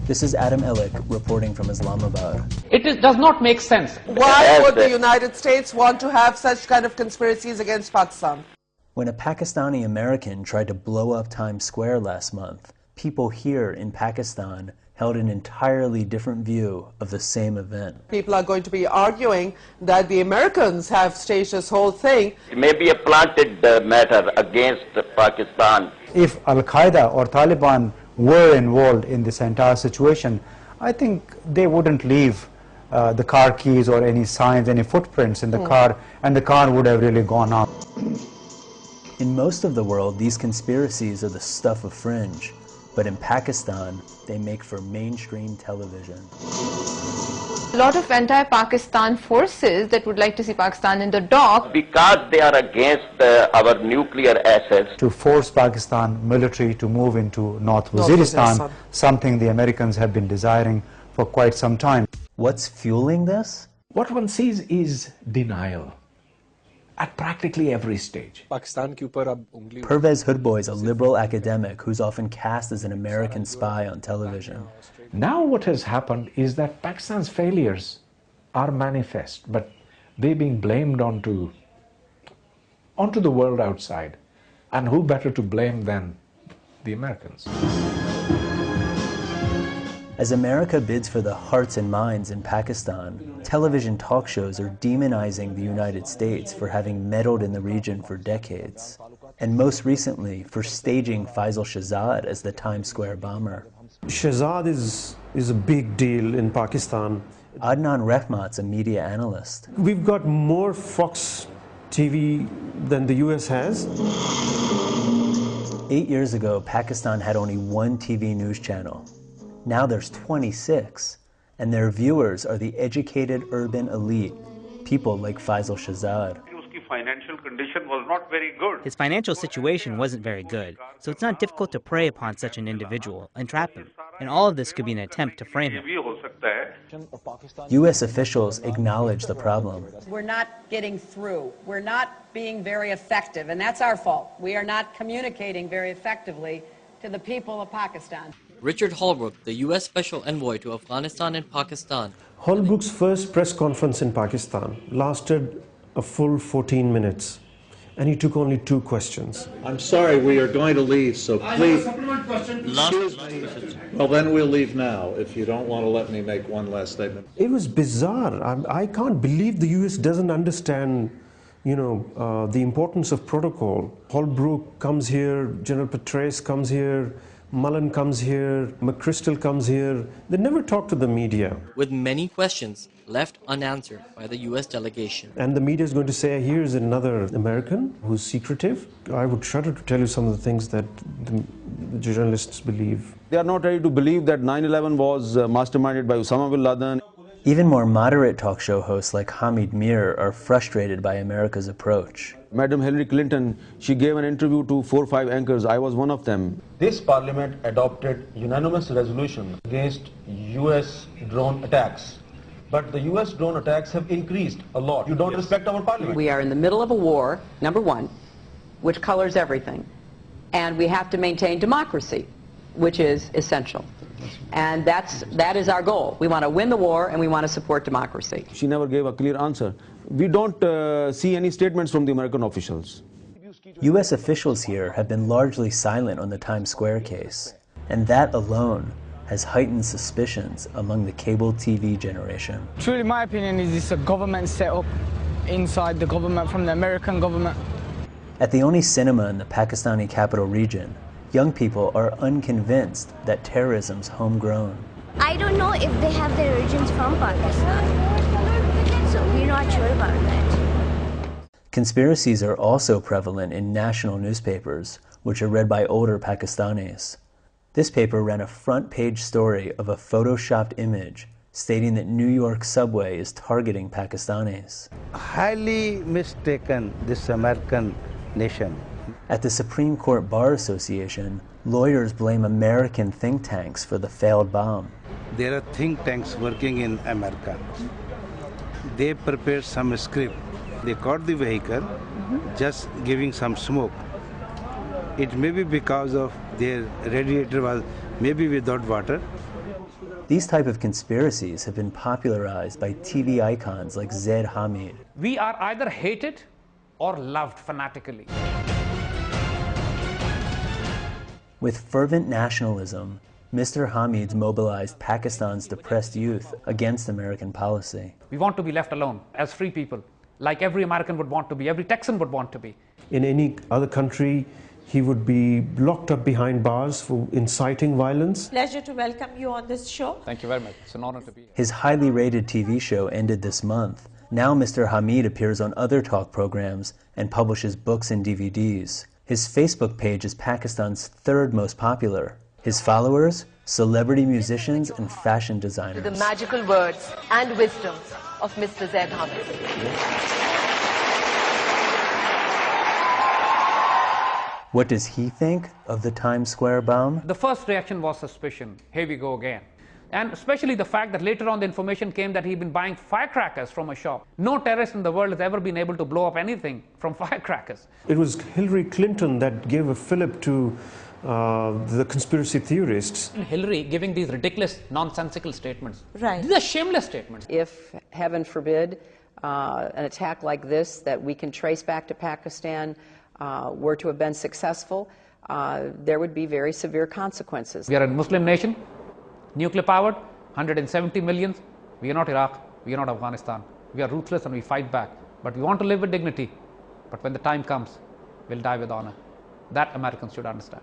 This is Adam Ellick reporting from Islamabad. Does not make sense. Why would the United States want to have such kind of conspiracies against Pakistan? When a Pakistani American tried to blow up Times Square last month, people here in Pakistan held an entirely different view of the same event. People are going to be arguing that the Americans have staged this whole thing. It may be a planted matter against Pakistan. If Al-Qaeda or Taliban were involved in this entire situation, I think they wouldn't leave the car keys or any signs, any footprints in the car, and the car would have really gone up. In most of the world, these conspiracies are the stuff of fringe, but in Pakistan, they make for mainstream television. A lot of anti-Pakistan forces that would like to see Pakistan in the dock. Because they are against our nuclear assets. To force Pakistan military to move into North Waziristan, something the Americans have been desiring for quite some time. What's fueling this? What one sees is denial at practically every stage. Pervez Hoodboy is a liberal academic who's often cast as an American spy on television. Now what has happened is that Pakistan's failures are manifest, but they're being blamed onto the world outside. And who better to blame than the Americans? As America bids for the hearts and minds in Pakistan, television talk shows are demonizing the United States for having meddled in the region for decades, and most recently for staging Faisal Shahzad as the Times Square bomber. Shahzad is a big deal in Pakistan. Adnan Rehmat's a media analyst. We've got more Fox TV than the US has. 8 years ago, Pakistan had only one TV news channel. Now there's 26, and their viewers are the educated urban elite, people like Faisal Shahzad. Financial condition was not very good. His financial situation wasn't very good, so it's not difficult to prey upon such an individual and trap him. And all of this could be an attempt to frame him. U.S. officials acknowledge the problem. We're not getting through. We're not being very effective, and that's our fault. We are not communicating very effectively to the people of Pakistan. Richard Holbrooke, the U.S. Special Envoy to Afghanistan and Pakistan. Holbrooke's first press conference in Pakistan lasted a full 14 minutes, and he took only 2 questions. I'm sorry, we are going to leave, so please. Well, then we'll leave now, if you don't want to let me make one last statement. It was bizarre. I can't believe the US doesn't understand, the importance of protocol. Holbrooke comes here, General Petraeus comes here, Mullen comes here, McChrystal comes here. They never talk to the media. With many questions left unanswered by the U.S. delegation. And the media is going to say, here's another American who's secretive. I would shudder to tell you some of the things that the journalists believe. They are not ready to believe that 9/11 was masterminded by Osama bin Laden. Even more moderate talk show hosts like Hamid Mir are frustrated by America's approach. Madam Hillary Clinton, she gave an interview to 4 or 5 anchors. I was one of them. This parliament adopted unanimous resolution against US drone attacks. But the US drone attacks have increased a lot. You don't respect our parliament. We are in the middle of a war, number one, which colors everything. And we have to maintain democracy, which is essential. And that is our goal. We want to win the war and we want to support democracy. She never gave a clear answer. We don't see any statements from the American officials. U.S. officials here have been largely silent on the Times Square case, and that alone has heightened suspicions among the cable TV generation. Truly, my opinion is it's a government set up inside the government from the American government. At the only cinema in the Pakistani capital region, young people are unconvinced that terrorism's homegrown. I don't know if they have their origins from Pakistan, so we're not sure about that. Conspiracies are also prevalent in national newspapers, which are read by older Pakistanis. This paper ran a front-page story of a photoshopped image stating that New York subway is targeting Pakistanis. Highly mistaken, this American nation. At the Supreme Court Bar Association, lawyers blame American think tanks for the failed bomb. There are think tanks working in America. They prepared some script. They caught the vehicle, just giving some smoke. It may be because of their radiator was maybe without water. These type of conspiracies have been popularized by TV icons like Zaid Hamid. We are either hated or loved fanatically. With fervent nationalism, Mr. Hamid's mobilized Pakistan's depressed youth against American policy. We want to be left alone as free people, like every American would want to be, every Texan would want to be. In any other country, he would be locked up behind bars for inciting violence. Pleasure to welcome you on this show. Thank you very much. It's an honor to be here. His highly rated TV show ended this month. Now Mr. Hamid appears on other talk programs and publishes books and DVDs. His Facebook page is Pakistan's third most popular. His followers, celebrity musicians and fashion designers. The magical words and wisdom of Mr. Zaid Hamid. What does he think of the Times Square bomb? The first reaction was suspicion. Here we go again. And especially the fact that later on the information came that he'd been buying firecrackers from a shop. No terrorist in the world has ever been able to blow up anything from firecrackers. It was Hillary Clinton that gave a fillip to the conspiracy theorists. Hillary giving these ridiculous, nonsensical statements. Right. These are shameless statements. If, heaven forbid, an attack like this that we can trace back to Pakistan were to have been successful, there would be very severe consequences. We are a Muslim nation, nuclear powered, 170 million. We are not Iraq, we are not Afghanistan. We are ruthless and we fight back. But we want to live with dignity. But when the time comes, we'll die with honor. That Americans should understand.